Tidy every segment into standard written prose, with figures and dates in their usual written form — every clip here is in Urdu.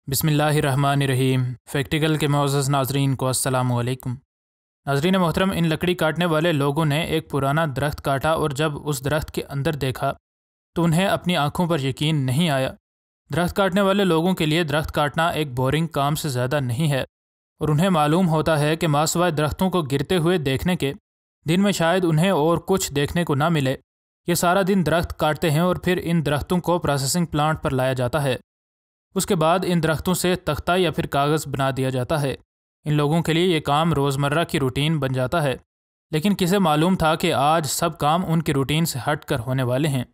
بسم اللہ الرحمن الرحیم۔ فیکٹیکل کے معزز ناظرین کو السلام علیکم۔ ناظرین محترم، ان لکڑی کاٹنے والے لوگوں نے ایک پرانا درخت کاٹا اور جب اس درخت کے اندر دیکھا تو انہیں اپنی آنکھوں پر یقین نہیں آیا۔ درخت کاٹنے والے لوگوں کے لیے درخت کاٹنا ایک بورنگ کام سے زیادہ نہیں ہے، اور انہیں معلوم ہوتا ہے کہ ماسوائے درختوں کو گرتے ہوئے دیکھنے کے دن میں شاید انہیں اور کچھ دیکھنے کو نہ ملے۔ یہ سارا دن درخت کاٹتے ہیں اور پھر ان درختوں کو پروسیسنگ پلانٹ پر لایا جاتا ہے۔ اس کے بعد ان درختوں سے تختہ یا پھر کاغذ بنا دیا جاتا ہے۔ ان لوگوں کے لیے یہ کام روزمرہ کی روٹین بن جاتا ہے، لیکن کسے معلوم تھا کہ آج سب کام ان کی روٹین سے ہٹ کر ہونے والے ہیں۔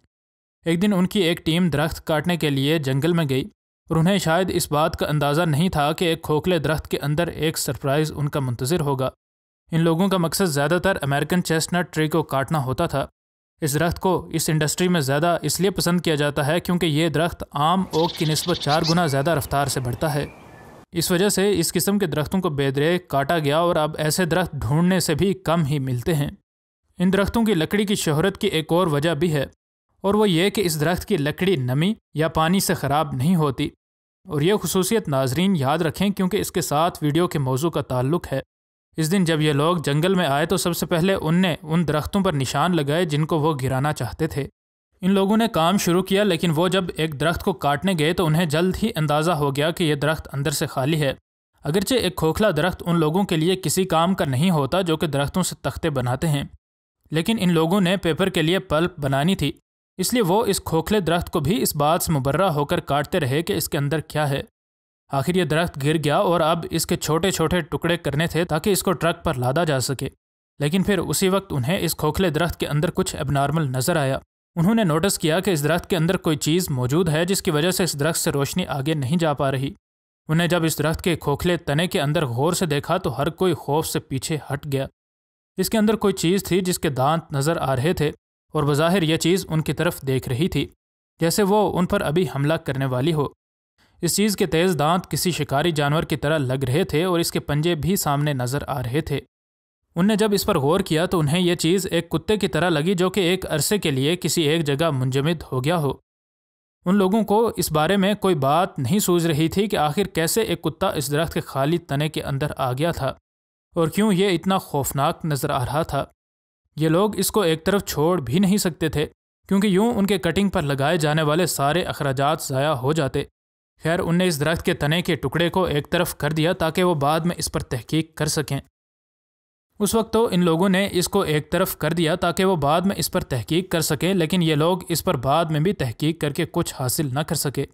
ایک دن ان کی ایک ٹیم درخت کاٹنے کے لیے جنگل میں گئی، اور انہیں شاید اس بات کا اندازہ نہیں تھا کہ ایک کھوکھلے درخت کے اندر ایک سرپرائز ان کا منتظر ہوگا۔ ان لوگوں کا مقصد زیادہ تر امریکن چیسٹنٹ ٹری کو کاٹنا ہوتا تھا۔ اس درخت کو اس انڈسٹری میں زیادہ اس لیے پسند کیا جاتا ہے کیونکہ یہ درخت عام اوک کی نسبت 4 گنا زیادہ رفتار سے بڑھتا ہے۔ اس وجہ سے اس قسم کے درختوں کو بے دریغ کاٹا گیا، اور اب ایسے درخت ڈھونڈنے سے بھی کم ہی ملتے ہیں۔ ان درختوں کی لکڑی کی شہرت کی ایک اور وجہ بھی ہے، اور وہ یہ کہ اس درخت کی لکڑی نمی یا پانی سے خراب نہیں ہوتی، اور یہ خصوصیت ناظرین یاد رکھیں کیونکہ اس کے ساتھ ویڈیو کے موضوع کا تعلق ہے۔ اس دن جب یہ لوگ جنگل میں آئے تو سب سے پہلے ان نے ان درختوں پر نشان لگائے جن کو وہ گرانا چاہتے تھے۔ ان لوگوں نے کام شروع کیا، لیکن وہ جب ایک درخت کو کاٹنے گئے تو انہیں جلد ہی اندازہ ہو گیا کہ یہ درخت اندر سے خالی ہے۔ اگرچہ ایک کھوکھلا درخت ان لوگوں کے لیے کسی کام کا نہیں ہوتا جو کہ درختوں سے تختے بناتے ہیں، لیکن ان لوگوں نے پیپر کے لیے پلپ بنانی تھی، اس لیے وہ اس کھوکھلے درخت کو بھی اس بات سے مبرہ ہو کر کاٹتے رہے کہ اس کے اندر کیا ہے۔ آخر یہ درخت گر گیا اور اب اس کے چھوٹے چھوٹے ٹکڑے کرنے تھے تاکہ اس کو ٹرک پر لادا جا سکے، لیکن پھر اسی وقت انہیں اس کھوکھلے درخت کے اندر کچھ اب نارمل نظر آیا۔ انہوں نے نوٹس کیا کہ اس درخت کے اندر کوئی چیز موجود ہے جس کی وجہ سے اس درخت سے روشنی آگے نہیں جا پا رہی۔ انہیں جب اس درخت کے کھوکھلے تنے کے اندر غور سے دیکھا تو ہر کوئی خوف سے پیچھے ہٹ گیا۔ اس کے اندر کوئی چیز تھی جس کے دانت نظر آ رہے تھے، اور بظاہر یہ چیز ان کی طرف دیکھ رہی تھی جیسے وہ ان پر ابھی حملہ کرنے والی ہو۔ اس چیز کے تیز دانت کسی شکاری جانور کی طرح لگ رہے تھے اور اس کے پنجے بھی سامنے نظر آ رہے تھے۔ ان نے جب اس پر غور کیا تو انہیں یہ چیز ایک کتے کی طرح لگی جو کہ ایک عرصے کے لیے کسی ایک جگہ منجمد ہو گیا ہو۔ ان لوگوں کو اس بارے میں کوئی بات نہیں سوچ رہی تھی کہ آخر کیسے ایک کتا اس درخت کے خالی تنے کے اندر آ گیا تھا، اور کیوں یہ اتنا خوفناک نظر آ رہا تھا۔ یہ لوگ اس کو ایک طرف چھوڑ بھی نہیں سکتے تھے کیونکہ یوں ان کے کٹنگ پر لگائے جانے والے سارے اخراجات ضائع ہو جاتے۔ خیر، ان نے اس درخت کے تنے کے ٹکڑے کو ایک طرف کر دیا تاکہ وہ بعد میں اس پر تحقیق کر سکیں۔ اس وقت تو ان لوگوں نے اس کو ایک طرف کر دیا تاکہ وہ بعد میں اس پر تحقیق کر سکیں، لیکن یہ لوگ اس پر بعد میں بھی تحقیق کر کے کچھ حاصل نہ کر سکے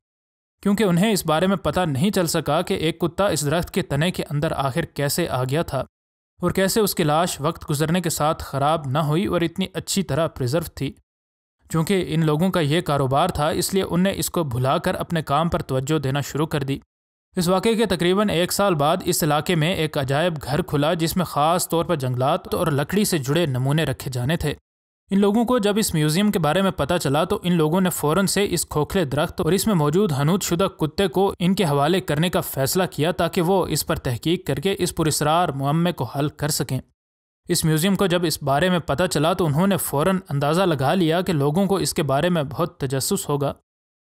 کیونکہ انہیں اس بارے میں پتہ نہیں چل سکا کہ ایک کتا اس درخت کے تنے کے اندر آخر کیسے آ گیا تھا، اور کیسے اس کی لاش وقت گزرنے کے ساتھ خراب نہ ہوئی اور اتنی اچھی طرح پریزرو تھی۔ چونکہ ان لوگوں کا یہ کاروبار تھا اس لیے ان نے اس کو بھلا کر اپنے کام پر توجہ دینا شروع کر دی۔ اس واقعے کے تقریباً 1 سال بعد اس علاقے میں ایک عجائب گھر کھلا جس میں خاص طور پر جنگلات اور لکڑی سے جڑے نمونے رکھے جانے تھے۔ ان لوگوں کو جب اس میوزیم کے بارے میں پتہ چلا تو ان لوگوں نے فوراً سے اس کھوکھلے درخت اور اس میں موجود حنوط شدہ کتے کو ان کے حوالے کرنے کا فیصلہ کیا تاکہ وہ اس پر تحقیق کر کے اس پراسرار معمے کو حل کر سکیں۔ اس میوزیم کو جب اس بارے میں پتہ چلا تو انہوں نے فوراً اندازہ لگا لیا کہ لوگوں کو اس کے بارے میں بہت تجسس ہوگا،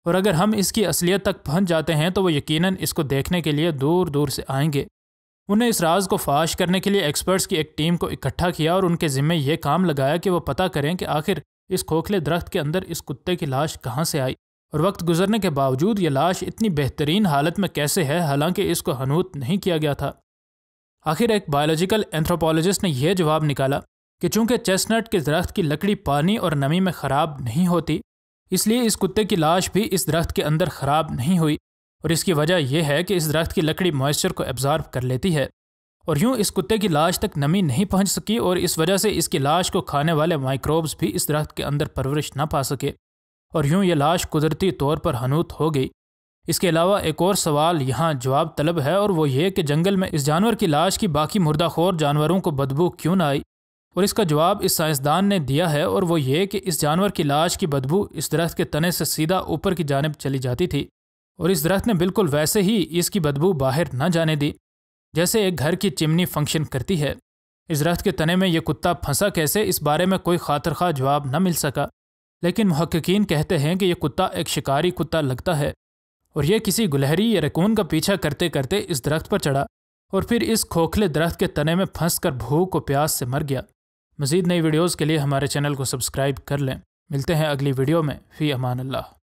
اور اگر ہم اس کی اصلیت تک پہنچ جاتے ہیں تو وہ یقیناً اس کو دیکھنے کے لیے دور دور سے آئیں گے۔ انہیں اس راز کو فاش کرنے کے لیے ایکسپرٹس کی ایک ٹیم کو اکٹھا کیا اور ان کے ذمے یہ کام لگایا کہ وہ پتہ کریں کہ آخر اس کھوکھلے درخت کے اندر اس کتے کی لاش کہاں سے آئی، اور وقت گزرنے کے باوجود یہ لاش اتنی بہترین حالت میں کیسے ہے حالانکہ اس کو حنوط نہیں کیا گیا تھا۔ آخر ایک بایولوجیکل اینتھروپولوجسٹ نے یہ جواب نکالا کہ چونکہ چیسٹنٹ کے درخت کی لکڑی پانی اور نمی میں خراب نہیں ہوتی، اس لیے اس کتے کی لاش بھی اس درخت کے اندر خراب نہیں ہوئی، اور اس کی وجہ یہ ہے کہ اس درخت کی لکڑی موئسچر کو ایبزارب کر لیتی ہے، اور یوں اس کتے کی لاش تک نمی نہیں پہنچ سکی، اور اس وجہ سے اس کی لاش کو کھانے والے مائکروبز بھی اس درخت کے اندر پرورش نہ پا سکے، اور یوں یہ لاش قدرتی طور پر حنوط ہو گئی۔ اس کے علاوہ ایک اور سوال یہاں جواب طلب ہے، اور وہ یہ کہ جنگل میں اس جانور کی لاش کی باقی مردہ خور جانوروں کو بدبو کیوں نہ آئی، اور اس کا جواب اس سائنسدان نے دیا ہے، اور وہ یہ کہ اس جانور کی لاش کی بدبو اس درخت کے تنے سے سیدھا اوپر کی جانب چلی جاتی تھی، اور اس درخت نے بالکل ویسے ہی اس کی بدبو باہر نہ جانے دی جیسے ایک گھر کی چمنی فنکشن کرتی ہے۔ اس درخت کے تنے میں یہ کتا پھنسا کیسے، اس بارے میں کوئی خاطر خواہ جواب نہ مل سکا، لیکن محققین کہتے ہیں کہ یہ کتا ایک شکاری کتا لگتا ہے، اور یہ کسی گلہری یا ریکون کا پیچھا کرتے کرتے اس درخت پر چڑھا اور پھر اس کھوکھلے درخت کے تنے میں پھنس کر بھوک و پیاس سے مر گیا۔ مزید نئی ویڈیوز کے لیے ہمارے چینل کو سبسکرائب کر لیں۔ ملتے ہیں اگلی ویڈیو میں۔ فی امان اللہ۔